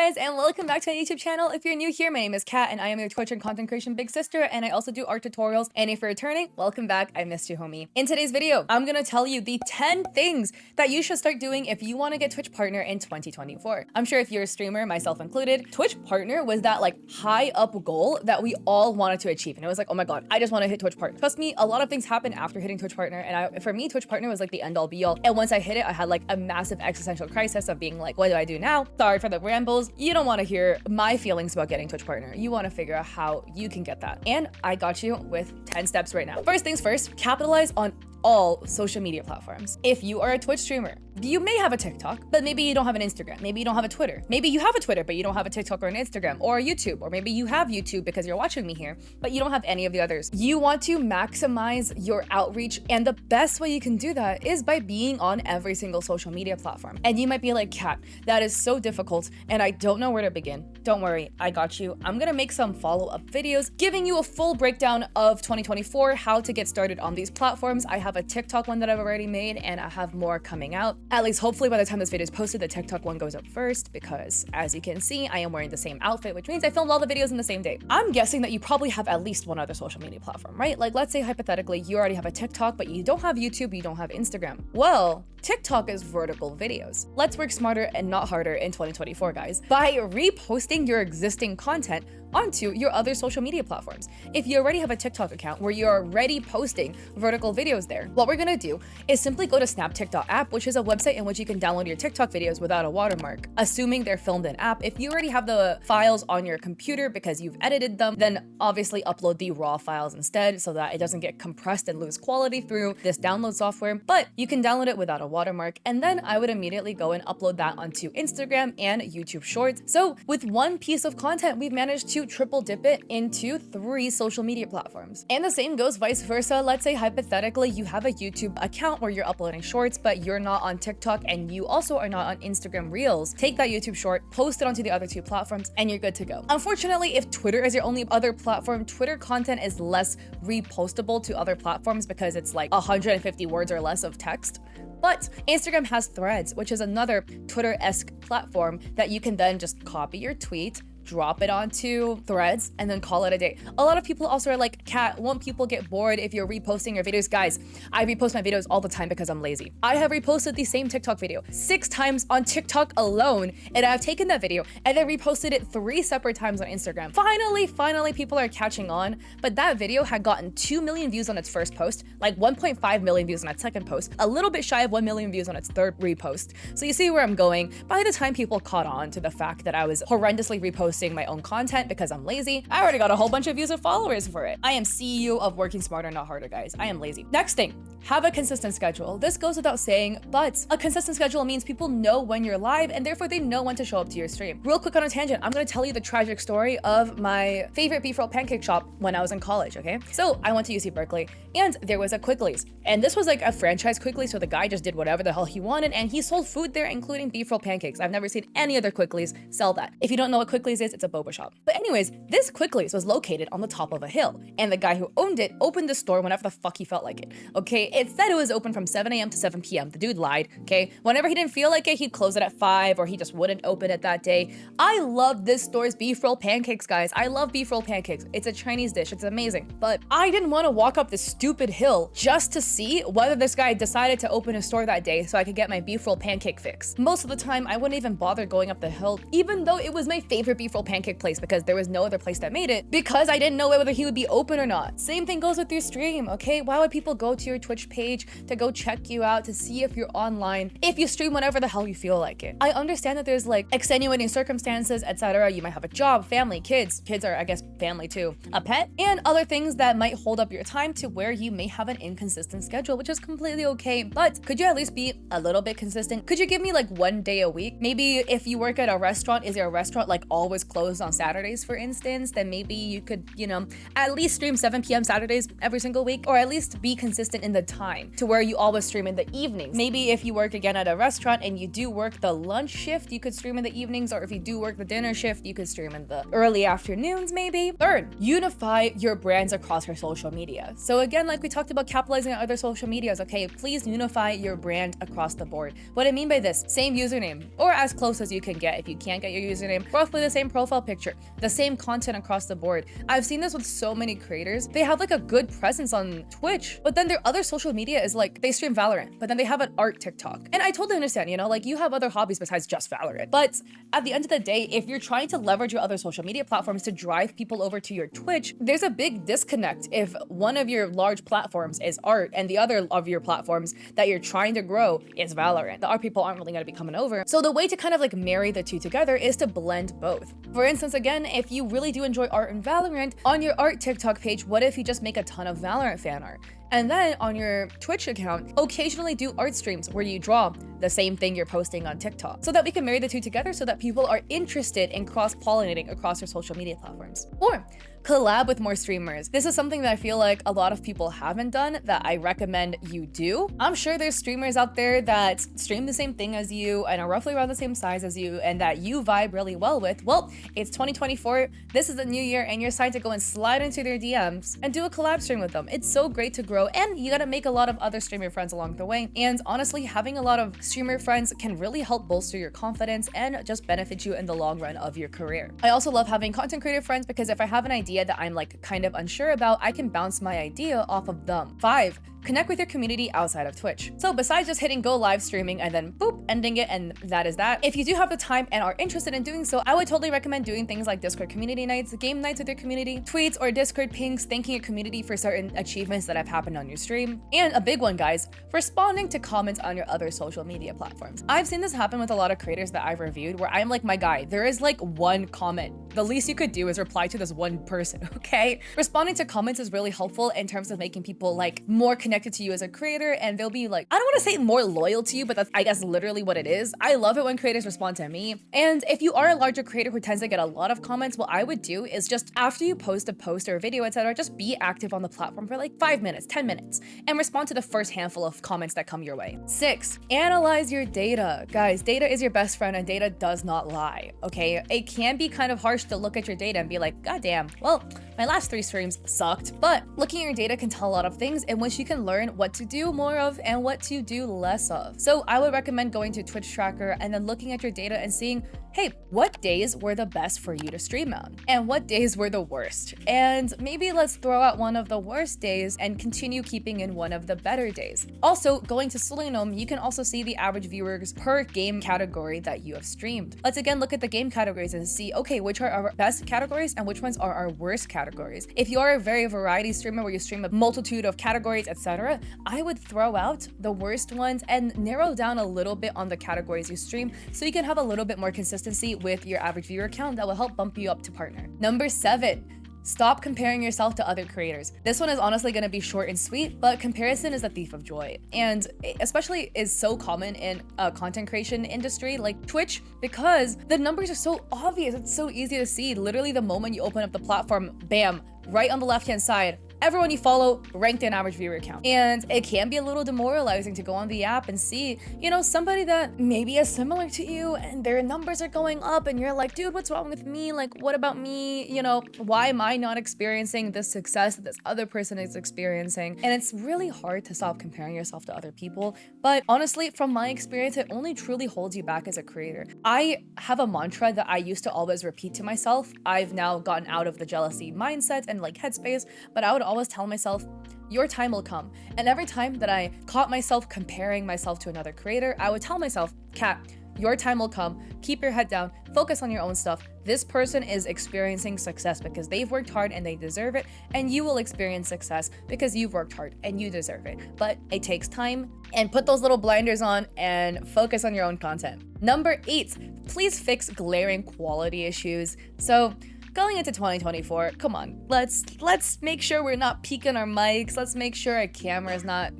guys, and welcome back to my YouTube channel. If you're new here, my name is Kat, and I am your Twitch and content creation big sister, and I also do art tutorials. And if you're returning, welcome back. I missed you, homie. In today's video, I'm gonna tell you the 10 things that you should start doing if you want to get Twitch partner in 2024. I'm sure if you're a streamer, myself included, Twitch partner was that like high up goal that we all wanted to achieve. And it was like, oh my god, I just want to hit Twitch partner. Trust me, a lot of things happen after hitting Twitch partner, and for me, Twitch partner was like the end all be all. And once I hit it, I had like a massive existential crisis of being like, what do I do now? Sorry for the rambles. You don't want to hear my feelings about getting Twitch partner. You want to figure out how you can get that. And I got you with 10 steps right now. First things first, capitalize on all social media platforms. If you are a Twitch streamer, you may have a TikTok, but maybe you don't have an Instagram. Maybe you don't have a Twitter. Maybe you have a Twitter, but you don't have a TikTok or an Instagram or a YouTube. Or maybe you have YouTube because you're watching me here, but you don't have any of the others. You want to maximize your outreach, and the best way you can do that is by being on every single social media platform. And you might be like, Kat, that is so difficult, and I don't know where to begin. Don't worry, I got you. I'm gonna make some follow-up videos giving you a full breakdown of 2024, how to get started on these platforms. I have a TikTok one that I've already made, and I have more coming out. At least hopefully by the time this video is posted, the TikTok one goes up first, because as you can see, I am wearing the same outfit, which means I filmed all the videos in the same day. I'm guessing that you probably have at least one other social media platform, right? Like let's say hypothetically, you already have a TikTok, but you don't have YouTube, you don't have Instagram. Well, TikTok is vertical videos. Let's work smarter and not harder in 2024, guys, by reposting your existing content onto your other social media platforms. If you already have a TikTok account where you're already posting vertical videos there, what we're gonna do is simply go to snaptik.app, which is a website in which you can download your TikTok videos without a watermark, assuming they're filmed in app. If you already have the files on your computer because you've edited them, then obviously upload the raw files instead so that it doesn't get compressed and lose quality through this download software, but you can download it without a watermark. And then I would immediately go and upload that onto Instagram and YouTube Shorts. So with one piece of content, we've managed to triple dip it into 3 social media platforms. And the same goes vice versa. Let's say hypothetically you have a YouTube account where you're uploading shorts, but you're not on TikTok and you also are not on Instagram Reels. Take that YouTube short, post it onto the other 2 platforms, and you're good to go. Unfortunately, if Twitter is your only other platform, Twitter content is less repostable to other platforms because it's like 150 words or less of text. But Instagram has Threads, which is another Twitter-esque platform that you can then just copy your tweet, drop it onto Threads, and then call it a day. A lot of people also are like, Kat, won't people get bored if you're reposting your videos? Guys, I repost my videos all the time because I'm lazy. I have reposted the same TikTok video 6 times on TikTok alone, and I've taken that video and then reposted it 3 separate times on Instagram. Finally, people are catching on, but that video had gotten 2 million views on its first post, like 1.5 million views on its second post, a little bit shy of 1 million views on its third repost. So you see where I'm going. By the time people caught on to the fact that I was horrendously reposting my own content because I'm lazy, I already got a whole bunch of views and followers for it. I am CEO of working smarter, not harder, guys. I am lazy. Next thing, have a consistent schedule. This goes without saying, but a consistent schedule means people know when you're live and therefore they know when to show up to your stream. Real quick on a tangent, I'm gonna tell you the tragic story of my favorite beef roll pancake shop when I was in college, okay? So I went to UC Berkeley and there was a Quickly's, and this was like a franchise Quickly, so the guy just did whatever the hell he wanted and he sold food there, including beef roll pancakes. I've never seen any other Quickly's sell that. If you don't know what Quickly's is, it's a boba shop. But anyways, this Quickly's was located on the top of a hill, and the guy who owned it opened the store whenever the fuck he felt like it, okay? It said it was open from 7 a.m. to 7 p.m. The dude lied, okay? Whenever he didn't feel like it, he'd close it at 5, or he just wouldn't open it that day. I love this store's beef roll pancakes, guys. I love beef roll pancakes. It's a Chinese dish. It's amazing. But I didn't want to walk up this stupid hill just to see whether this guy decided to open a store that day so I could get my beef roll pancake fix. Most of the time, I wouldn't even bother going up the hill, even though it was my favorite beef roll pancake place because there was no other place that made it, because I didn't know whether he would be open or not. Same thing goes with your stream, okay? Why would people go to your Twitch page to go check you out to see if you're online if you stream whenever the hell you feel like it? I understand that there's like extenuating circumstances, etc. You might have a job, family, kids are, I guess, family too, a pet, and other things that might hold up your time to where you may have an inconsistent schedule, which is completely okay. But could you at least be a little bit consistent? Could you give me like 1 day a week? Maybe if you work at a restaurant, is your restaurant like always closed on Saturdays, for instance, then maybe you could, at least stream 7 p.m. Saturdays every single week, or at least be consistent in the time to where you always stream in the evenings. Maybe if you work again at a restaurant and you do work the lunch shift, you could stream in the evenings, or if you do work the dinner shift, you could stream in the early afternoons maybe. Third, unify your brands across your social media. So again, like we talked about capitalizing on other social medias, okay, please unify your brand across the board. What I mean by this, same username, or as close as you can get. If you can't get your username, roughly the same profile picture, the same content across the board. I've seen this with so many creators. They have like a good presence on Twitch, but then their other social media is like they stream Valorant, but then they have an art TikTok. And I totally understand, like you have other hobbies besides just Valorant. But at the end of the day, if you're trying to leverage your other social media platforms to drive people over to your Twitch, there's a big disconnect if one of your large platforms is art and the other of your platforms that you're trying to grow is Valorant. The art people aren't really going to be coming over. So the way to kind of like marry the two together is to blend both. For instance, again, if you really do enjoy art and Valorant, on your art TikTok page, what if you just make a ton of Valorant fan art? And then on your Twitch account, occasionally do art streams where you draw the same thing you're posting on TikTok, so that we can marry the two together so that people are interested in cross-pollinating across your social media platforms. 4, collab with more streamers. This is something that I feel like a lot of people haven't done that I recommend you do. I'm sure there's streamers out there that stream the same thing as you and are roughly around the same size as you and that you vibe really well with. Well, it's 2024, this is the new year, and you're deciding to go and slide into their DMs and do a collab stream with them. It's so great to grow, and you gotta make a lot of other streamer friends along the way. And honestly, having a lot of streamer friends can really help bolster your confidence and just benefit you in the long run of your career. I also love having content creator friends because if I have an idea that I'm like kind of unsure about, I can bounce my idea off of them. 5, connect with your community outside of Twitch. So besides just hitting go live streaming and then boop, ending it, and that is that, if you do have the time and are interested in doing so, I would totally recommend doing things like Discord community nights, game nights with your community, tweets or Discord pings thanking your community for certain achievements that have happened on your stream. And a big one, guys, responding to comments on your other social media platforms. I've seen this happen with a lot of creators that I've reviewed where I'm like, my guy, there is like one comment. The least you could do is reply to this one person, okay? Responding to comments is really helpful in terms of making people like more connected to you as a creator, and they'll be like, I don't want to say more loyal to you, but that's I guess literally what it is. I love it when creators respond to me. And if you are a larger creator who tends to get a lot of comments, what I would do is just after you post a post or a video, etc., just be active on the platform for like 5 minutes, 10 minutes, and respond to the first handful of comments that come your way. 6, analyze your data. Guys, data is your best friend and data does not lie, okay? It can be kind of harsh to look at your data and be like, God damn, well, my last 3 streams sucked, but looking at your data can tell a lot of things in which you can learn what to do more of and what to do less of. So I would recommend going to Twitch tracker and then looking at your data and seeing, hey, what days were the best for you to stream on? And what days were the worst? And maybe let's throw out one of the worst days and continue keeping in one of the better days. Also, going to Selenium, you can also see the average viewers per game category that you have streamed. Let's again look at the game categories and see, okay, which are our best categories and which ones are our worst categories. If you are a very variety streamer where you stream a multitude of categories, etc., I would throw out the worst ones and narrow down a little bit on the categories you stream so you can have a little bit more consistency with your average viewer count that will help bump you up to partner. Number 7, stop comparing yourself to other creators. This one is honestly going to be short and sweet, but comparison is a thief of joy. And especially is so common in a content creation industry like Twitch because the numbers are so obvious. It's so easy to see. Literally the moment you open up the platform, bam, right on the left-hand side, everyone you follow ranked an average viewer count. And it can be a little demoralizing to go on the app and see, somebody that maybe is similar to you and their numbers are going up and you're like, dude, what's wrong with me? Like, what about me? Why am I not experiencing the success that this other person is experiencing? And it's really hard to stop comparing yourself to other people. But honestly, from my experience, it only truly holds you back as a creator. I have a mantra that I used to always repeat to myself. I've now gotten out of the jealousy mindset and like headspace, but I would always tell myself, your time will come. And every time that I caught myself comparing myself to another creator, I would tell myself, Kat, your time will come. Keep your head down. Focus on your own stuff. This person is experiencing success because they've worked hard and they deserve it. And you will experience success because you've worked hard and you deserve it. But it takes time, and put those little blinders on and focus on your own content. Number 8, please fix glaring quality issues. So going into 2024, come on, let's make sure we're not peeking our mics. Let's make sure our camera is not,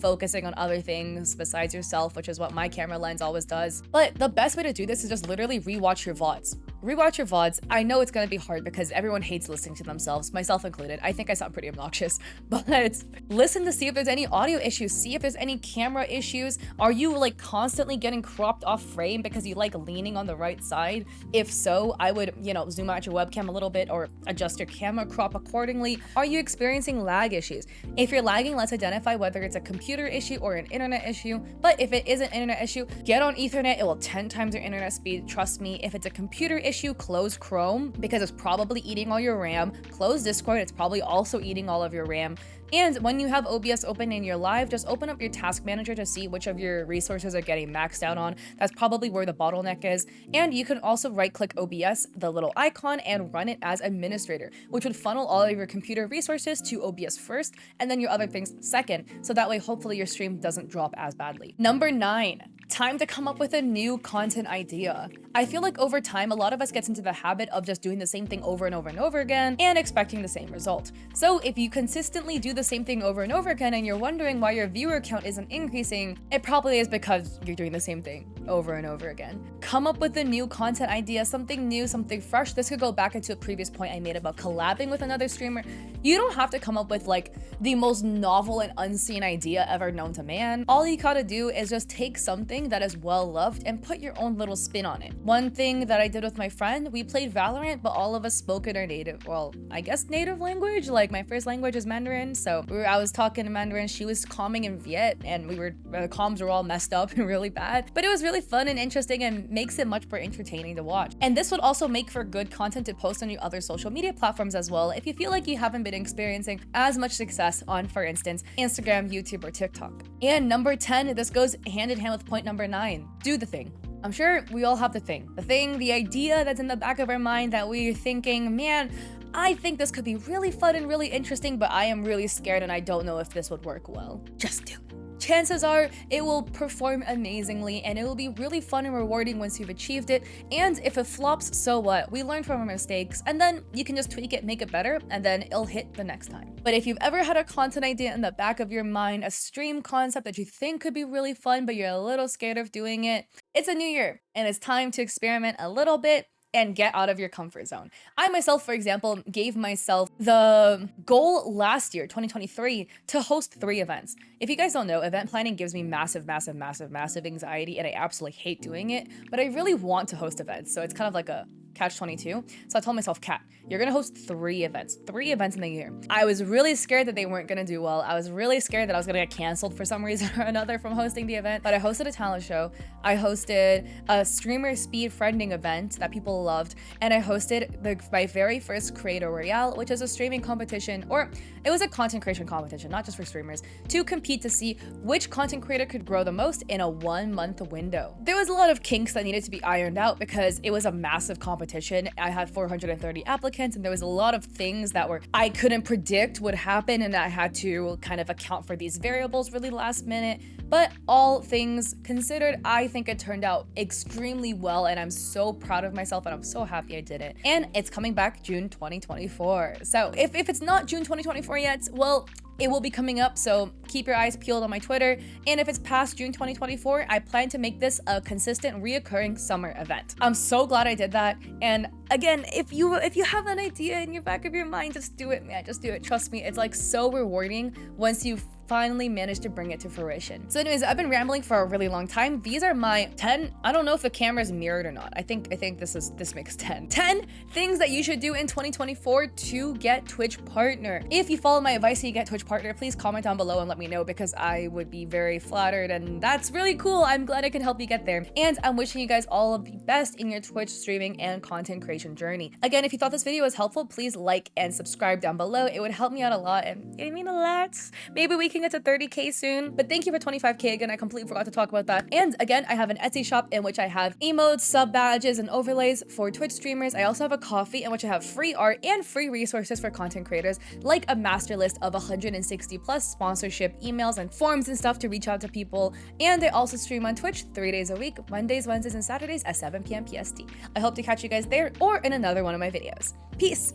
focusing on other things besides yourself, which is what my camera lens always does. But the best way to do this is just literally rewatch your VODs. rewatch your VODs. I know it's gonna be hard because everyone hates listening to themselves, myself included. I think I sound pretty obnoxious, but listen to see if there's any audio issues, see if there's any camera issues. Are you like constantly getting cropped off frame because you like leaning on the right side? If so, I would, zoom out your webcam a little bit or adjust your camera crop accordingly. Are you experiencing lag issues? If you're lagging, let's identify whether it's a computer issue or an internet issue. But if it is an internet issue, get on Ethernet. It will 10 times your internet speed. Trust me. If it's a computer issue, close Chrome because it's probably eating all your RAM. Close Discord. It's probably also eating all of your RAM. And when you have OBS open in your live, just open up your task manager to see which of your resources are getting maxed out on. That's probably where the bottleneck is. And you can also right-click OBS, the little icon, and run it as administrator, which would funnel all of your computer resources to OBS first, and then your other things second. So that way, hopefully your stream doesn't drop as badly. Number 9. Time to come up with a new content idea. I feel like over time, a lot of us gets into the habit of just doing the same thing over and over and over again and expecting the same result. So if you consistently do the same thing over and over again and you're wondering why your viewer count isn't increasing, it probably is because you're doing the same thing over and over again. Come up with a new content idea, something new, something fresh. This could go back into a previous point I made about collabing with another streamer. You don't have to come up with like the most novel and unseen idea ever known to man. All you gotta do is just take something that is well loved and put your own little spin on it. One thing that I did with my friend, we played Valorant, but all of us spoke in our native, native language. Like my first language is Mandarin, so I was talking in Mandarin, she was calming in Viet, and the comms were all messed up and really bad. But it was really fun and interesting and makes it much more entertaining to watch. And this would also make for good content to post on your other social media platforms as well if you feel like you haven't been experiencing as much success on, for instance, Instagram, YouTube, or TikTok. And number 10, this goes hand in hand with point number 9. Do the thing. I'm sure we all have the thing, the idea that's in the back of our mind that we're thinking, man, I think this could be really fun and really interesting, but I am really scared and I don't know if this would work well. Just do it. Chances are it will perform amazingly and it will be really fun and rewarding once you've achieved it. And if it flops, so what? We learn from our mistakes and then you can just tweak it, make it better, and then it'll hit the next time. But if you've ever had a content idea in the back of your mind, a stream concept that you think could be really fun, but you're a little scared of doing it, it's a new year and it's time to experiment a little bit and get out of your comfort zone. I myself, for example, gave myself the goal last year, 2023, to host 3 events. If you guys don't know, event planning gives me massive anxiety, and I absolutely hate doing it, but I really want to host events. So it's kind of like a catch-22. So I told myself, Kat, you're gonna host 3 events in the year. I was really scared that they weren't gonna do well. I was really scared that I was gonna get canceled for some reason or another from hosting the event, but I hosted a talent show. I hosted a streamer speed friending event that people loved, and I hosted my very first Creator Royale, which is a streaming competition, or it was a content creation competition, not just for streamers, to compete to see which content creator could grow the most in a 1-month window. There was a lot of kinks that needed to be ironed out because it was a massive competition. I had 430 applicants and there was a lot of things that I couldn't predict would happen, and I had to kind of account for these variables really last minute. But all things considered, I think it turned out extremely well and I'm so proud of myself and I'm so happy I did it. And it's coming back June 2024. So if it's not June 2024 yet, well, it will be coming up, so keep your eyes peeled on my Twitter. And if it's past June 2024, I plan to make this a consistent, reoccurring summer event. I'm so glad I did that. And again, if you have an idea in your back of your mind, just do it, man. Just do it. Trust me, it's like so rewarding once you've finally managed to bring it to fruition. So anyways, I've been rambling for a really long time. These are my 10, I don't know if the camera is mirrored or not. I think this makes 10 things that you should do in 2024 to get Twitch partner. If you follow my advice to get Twitch partner, please comment down below and let me know because I would be very flattered and that's really cool. I'm glad I can help you get there. And I'm wishing you guys all of the best in your Twitch streaming and content creation journey. Again, if you thought this video was helpful, please like and subscribe down below. It would help me out a lot and it mean a lot. Maybe we can get to 30K soon, but thank you for 25K again. I completely forgot to talk about that. And again, I have an Etsy shop in which I have emotes, sub badges, and overlays for Twitch streamers. I also have a coffee in which I have free art and free resources for content creators, like a master list of 160 plus sponsorship emails and forms and stuff to reach out to people. And I also stream on Twitch 3 days a week, Mondays, Wednesdays, and Saturdays at 7 p.m. PST. I hope to catch you guys there or in another one of my videos. Peace.